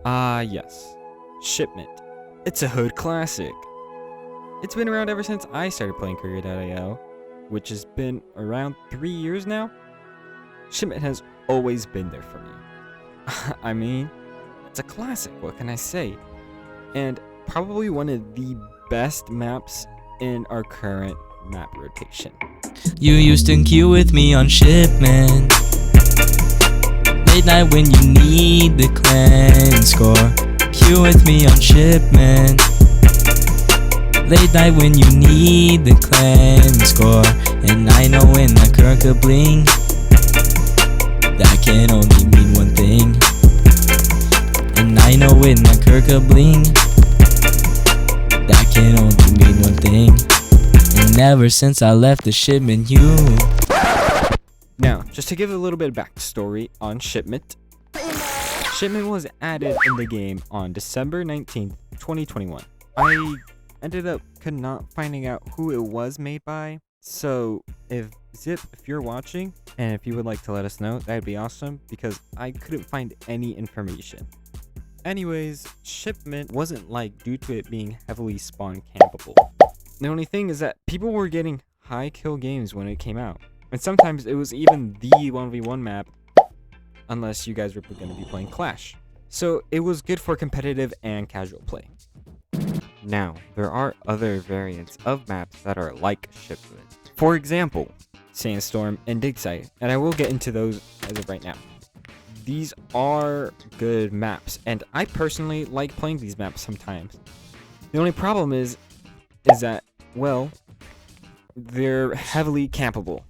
Yes. Shipment. It's a hood classic. It's been around ever since I started playing Career.io, which has been around 3 years now. Shipment has always been there for me. I mean, it's a classic, what can I say? And probably one of the best maps in our current map rotation. You used to queue with me on Shipment. Late night when you need the clan score. Queue with me on Shipment. Late night when you need the clan score. And I know in the Kirka bling, that can only mean one thing. And I know in the Kirka bling, that can only mean one thing. And ever since I left the Shipment, you. Now, just to give a little bit of backstory on Shipment. Shipment was added in the game on December 19th, 2021. I ended up not finding out who it was made by. So if Zip, if you're watching, and if you would like to let us know, that'd be awesome, because I couldn't find any information. Anyways, Shipment wasn't liked due to it being heavily spawn campable. The only thing is that people were getting high kill games when it came out. And sometimes it was even the 1v1 map, unless you guys were going to be playing Clash. So it was good for competitive and casual play. Now, there are other variants of maps that are like Shipment. For example, Sandstorm and Dig Site, and I will get into those as of right now. These are good maps, and I personally like playing these maps sometimes. The only problem is that, well, they're heavily campable.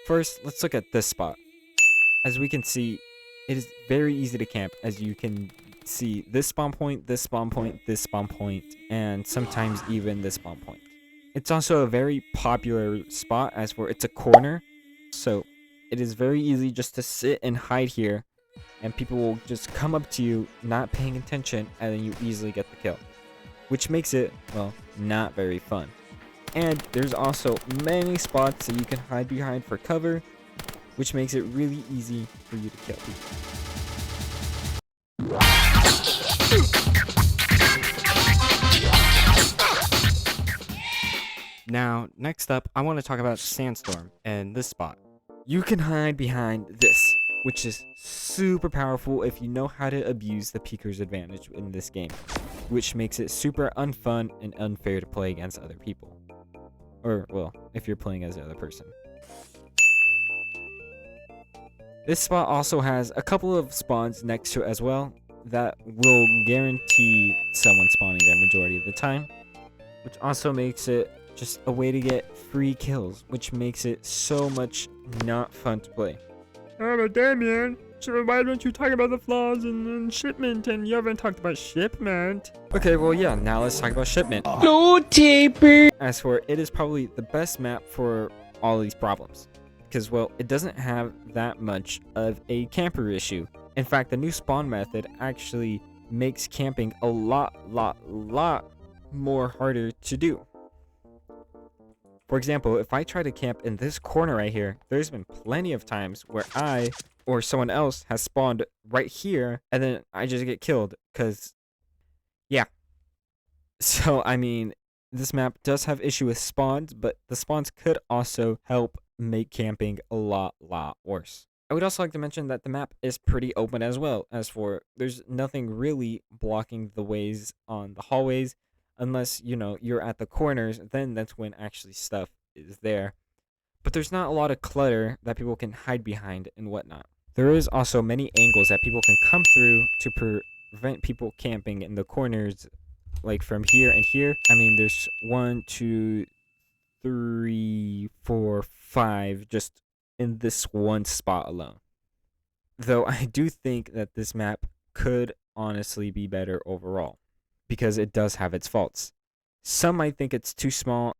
First, let's look at this spot. As we can see, it is very easy to camp, as you can see this spawn point, this spawn point, this spawn point, and sometimes even this spawn point. It's also a very popular spot, as for it's a corner, so it is very easy just to sit and hide here, and people will just come up to you not paying attention, and then you easily get the kill, which makes it, well, not very fun. And there's also many spots that you can hide behind for cover, which makes it really easy for you to kill people. Now, next up, I want to talk about Sandstorm and this spot. You can hide behind this, which is super powerful if you know how to abuse the peeker's advantage in this game, which makes it super unfun and unfair to play against other people. Or, well, if you're playing as the other person. This spot also has a couple of spawns next to it as well that will guarantee someone spawning there majority of the time, which also makes it just a way to get free kills, which makes it so much not fun to play. Oh, but Damien, so why don't you talk about the flaws in Shipment, and you haven't talked about Shipment? Okay, well, yeah, now let's talk about Shipment. No taper. As for it is probably the best map for all these problems, because, well, it doesn't have that much of a camper issue. In fact, the new spawn method actually makes camping a lot more harder to do. For example, if I try to camp in this corner right here, there's been plenty of times where I or someone else has spawned right here, and then I just get killed, because, yeah. So, I mean, this map does have issue with spawns, but the spawns could also help make camping a lot worse. I would also like to mention that the map is pretty open as well, as for there's nothing really blocking the ways on the hallways, unless, you know, you're at the corners, then that's when actually stuff is there. But there's not a lot of clutter that people can hide behind and whatnot. There is also many angles that people can come through to prevent people camping in the corners, like from here and here. I mean, there's 1, 2, 3, 4, 5 just in this one spot alone. Though I do think that this map could honestly be better overall, because it does have its faults. Some might think it's too small,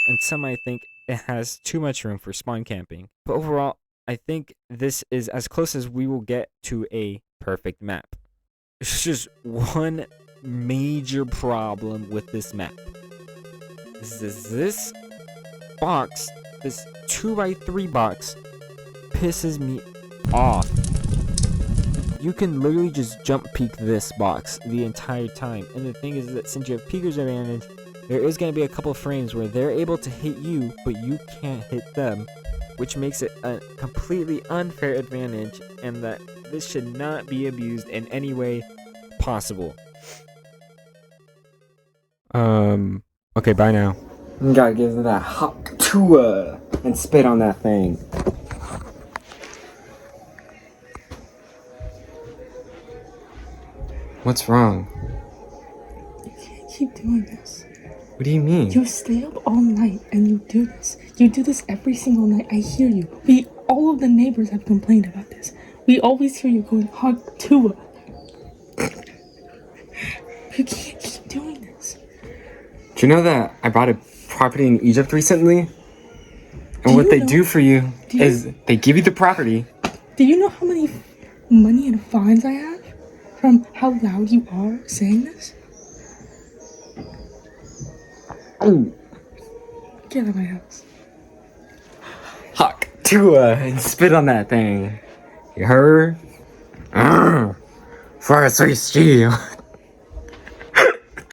and some might think it has too much room for spawn camping. But overall, I think this is as close as we will get to a perfect map. It's just one major problem with this map. This box, this 2x3 box, pisses me off. you can literally just jump peek this box the entire time. And the thing is that since you have peeker's advantage, there is going to be a couple frames where they're able to hit you, but you can't hit them, which makes it a completely unfair advantage, and that this should not be abused in any way possible. Okay, bye now. You gotta give it that hot tua and spit on that thing. What's wrong? You can't keep doing this. What do you mean? You stay up all night and you do this. You do this every single night. I hear you. All of the neighbors have complained about this. We always hear you going, hot tua. You can't keep doing this. Do you know that I bought a property in Egypt recently? And what they do for you is they give you the property. Do you know how many money and fines I have from how loud you are saying this? Ooh. Get out of my house. Hawk Tua and spit on that thing. You heard? For a sweet steal.